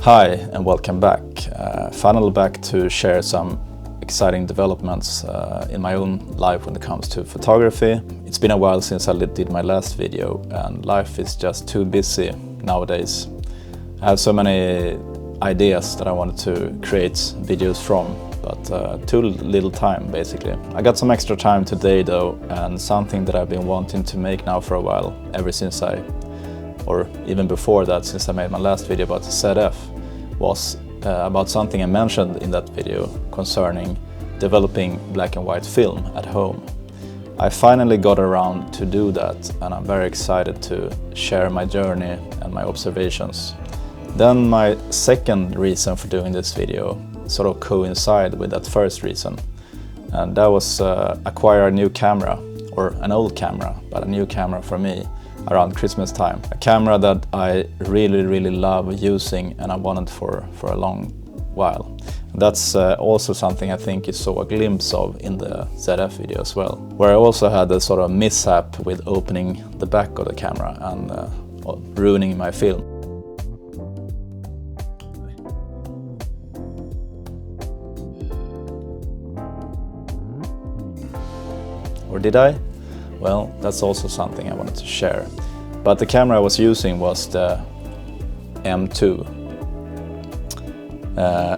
Hi and welcome back. Finally back to share some exciting developments in my own life when it comes to photography. It's been a while since I did my last video and life is just too busy nowadays. I have so many ideas that I wanted to create videos from, but too little time basically. I got some extra time today though, and something that I've been wanting to make now for a while, ever since or even before that, since I made my last video about the ZF, was about something I mentioned in that video concerning developing black and white film at home. I finally got around to do that and I'm very excited to share my journey and my observations. Then my second reason for doing this video sort of coincided with that first reason, and that was acquire a new camera, or an old camera, but a new camera for me, around Christmas time. A camera that I really love using and I wanted for a long while. That's also something I think you saw a glimpse of in the ZF video as well, where I also had a sort of mishap with opening the back of the camera and ruining my film. Or did I? Well, that's also something I wanted to share. But the camera I was using was the M2.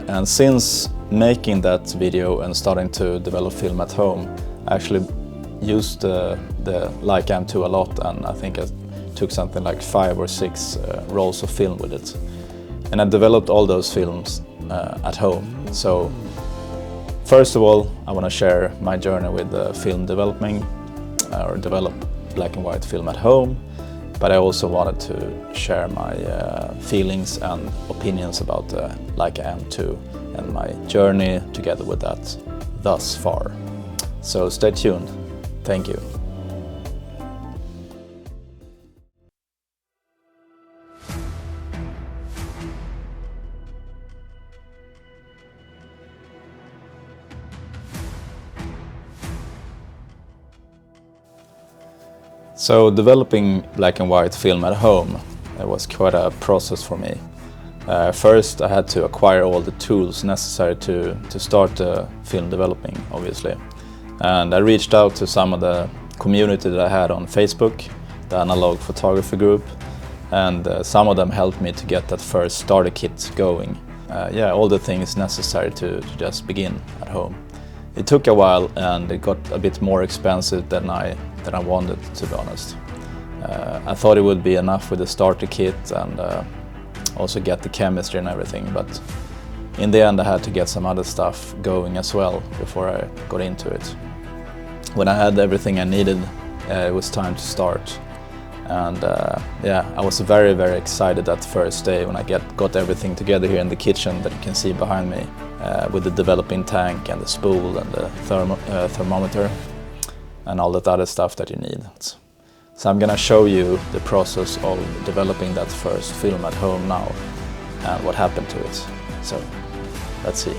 And since making that video and starting to develop film at home, I actually used the Leica M2 a lot, and I think I took something like 5 or 6 rolls of film with it. And I developed all those films at home. So first of all, I want to share my journey with film developing, or develop black and white film at home, but I also wanted to share my feelings and opinions about the Leica M2 and my journey together with that thus far. So stay tuned. Thank you. So developing black and white film at home, it was quite a process for me. First I had to acquire all the tools necessary to start film developing, obviously. And I reached out to some of the community that I had on Facebook, the analog photography group, and some of them helped me to get that first starter kit going. All the things necessary to just begin at home. It took a while and it got a bit more expensive than I wanted, to be honest. I thought it would be enough with the starter kit and also get the chemistry and everything, but in the end I had to get some other stuff going as well before I got into it. When I had everything I needed, it was time to start. And I was very excited that first day when I got everything together here in the kitchen that you can see behind me, with the developing tank and the spool and the thermometer and all that other stuff that you need. So I'm gonna show you the process of developing that first film at home now and what happened to it. So let's see.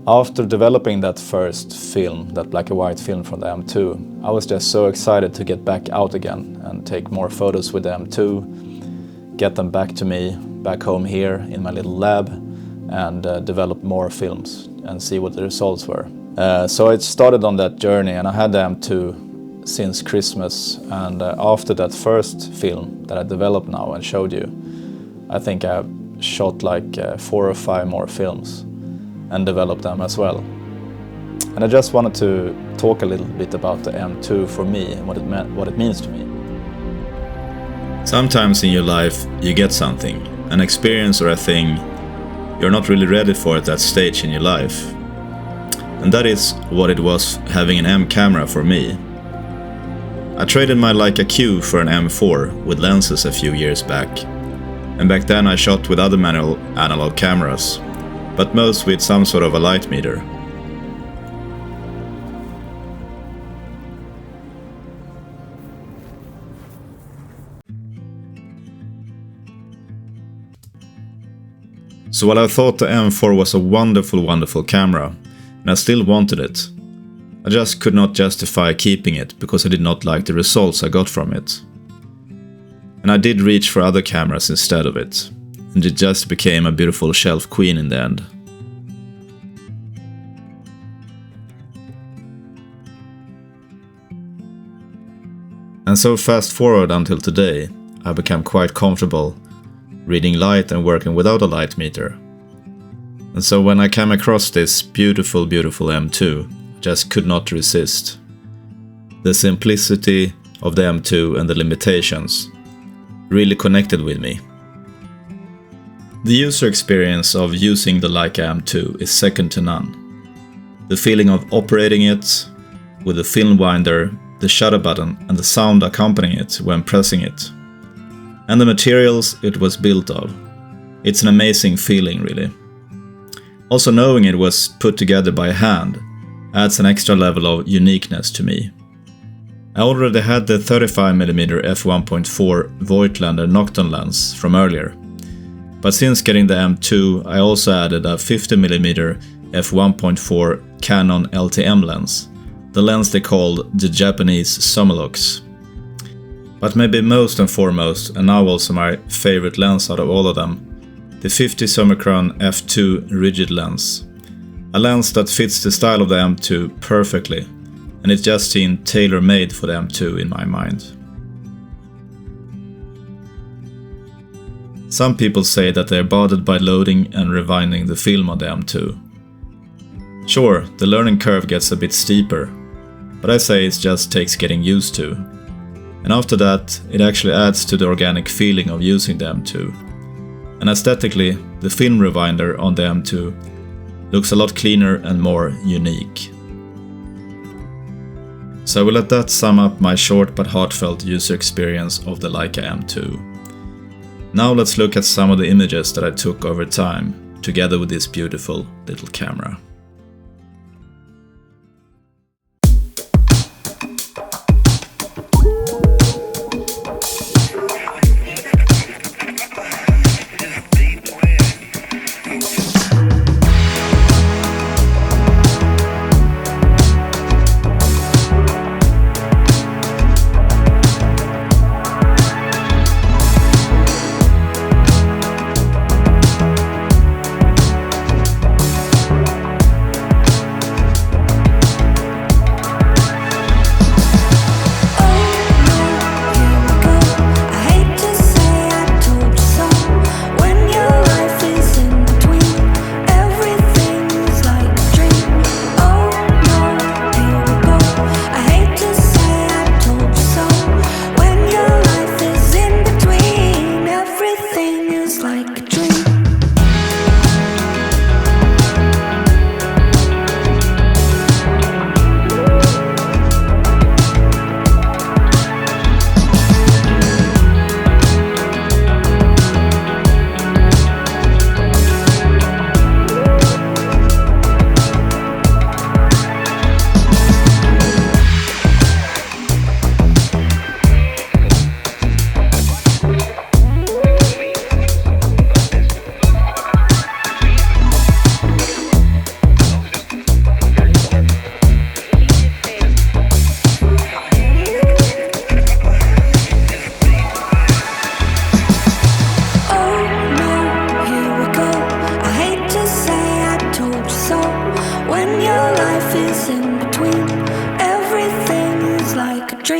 After developing that first film, that black and white film from the M2, I was just so excited to get back out again and take more photos with the M2, get them back to me, back home here in my little lab, and develop more films and see what the results were. So I started on that journey, and I had the M2 since Christmas, and after that first film that I developed now and showed you, I think I shot like 4 or 5 more films and developed them as well. And I just wanted to talk a little bit about the M2 for me and what it means to me. Sometimes in your life you get something, an experience or a thing you're not really ready for at that stage in your life. And that is what it was having an M camera for me. I traded my Leica Q for an M4 with lenses a few years back. And back then I shot with other manual analog cameras, but most with some sort of a light meter. So while I thought the M4 was a wonderful camera, and I still wanted it, I just could not justify keeping it because I did not like the results I got from it. And I did reach for other cameras instead of it, and it just became a beautiful shelf queen in the end. And so fast forward until today, I've become quite comfortable reading light and working without a light meter. And so when I came across this beautiful M2, I just could not resist. The simplicity of the M2 and the limitations really connected with me. The user experience of using the Leica M2 is second to none. The feeling of operating it with the film winder, the shutter button and the sound accompanying it when pressing it. And the materials it was built of. It's an amazing feeling, really. Also, knowing it was put together by hand adds an extra level of uniqueness to me. I already had the 35mm f1.4 Voigtländer Nokton lens from earlier, but since getting the M2 I also added a 50mm f1.4 Canon LTM lens, the lens they called the Japanese Summilux. But maybe most and foremost, and now also my favorite lens out of all of them, the 50 Summicron f2 rigid lens. A lens that fits the style of the M2 perfectly, and it just seemed tailor-made for the M2 in my mind. Some people say that they are bothered by loading and rewinding the film on the M2. Sure, the learning curve gets a bit steeper, but I say it just takes getting used to. And after that, it actually adds to the organic feeling of using the M2. And aesthetically, the film rewinder on the M2 looks a lot cleaner and more unique. So I will let that sum up my short but heartfelt user experience of the Leica M2. Now let's look at some of the images that I took over time, together with this beautiful little camera.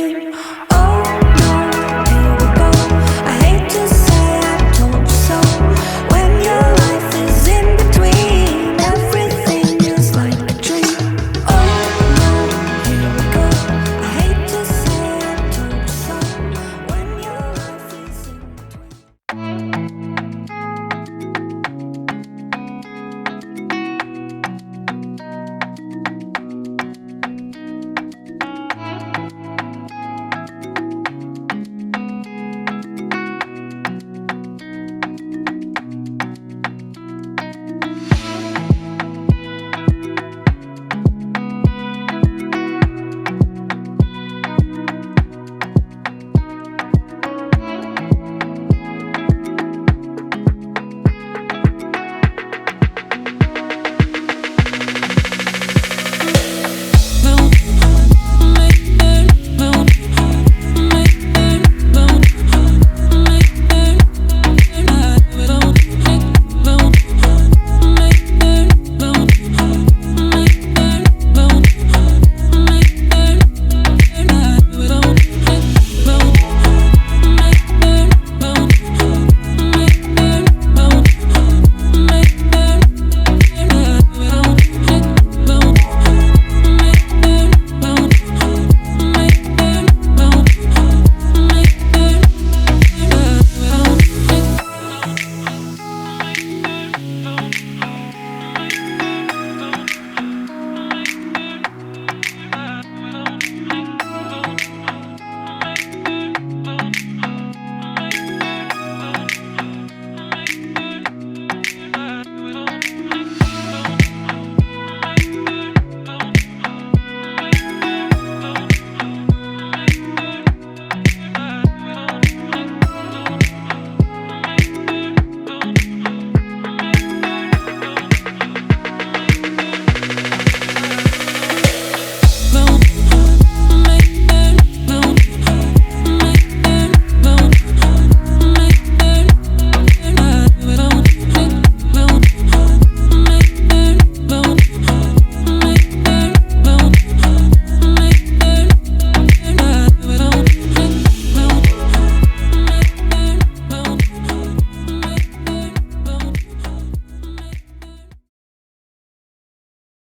dream.